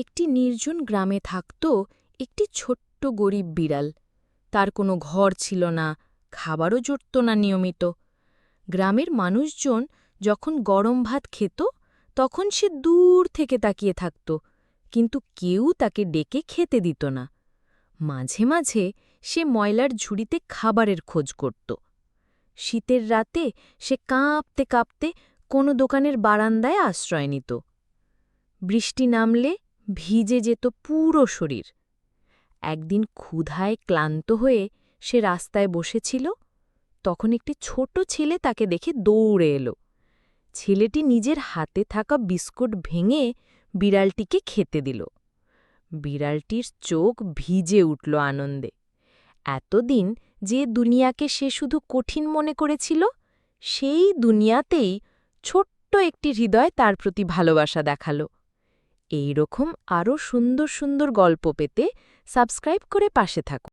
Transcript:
একটি নির্জন গ্রামে থাকত একটি ছোট্ট গরিব বিড়াল। তার কোনো ঘর ছিল না, খাবারও জুটত না নিয়মিত। গ্রামের মানুষজন যখন গরম ভাত খেত তখন সে দূর থেকে তাকিয়ে থাকত, কিন্তু কেউ তাকে ডেকে খেতে দিত না। মাঝে মাঝে সে ময়লার ঝুড়িতে খাবারের খোঁজ করত। শীতের রাতে সে কাঁপতে কাঁপতে কোনো দোকানের বারান্দায় আশ্রয় নিত। বৃষ্টি নামলে ভিজে যেত পুরো শরীর। একদিন ক্ষুধায় ক্লান্ত হয়ে সে রাস্তায় বসেছিল, তখন একটি ছোট ছেলে তাকে দেখে দৌড়ে এলো। ছেলেটি নিজের হাতে থাকা বিস্কুট ভেঙে বিড়ালটিকে খেতে দিল। বিড়ালটির চোখ ভিজে উঠল আনন্দে। এতদিন যে দুনিয়াকে সে শুধু কঠিন মনে করেছিল, সেই দুনিয়াতেই ছোট্ট একটি হৃদয় তার প্রতি ভালোবাসা দেখালো। এই রকম আরও সুন্দর সুন্দর গল্প পেতে সাবস্ক্রাইব করে পাশে থাকুন।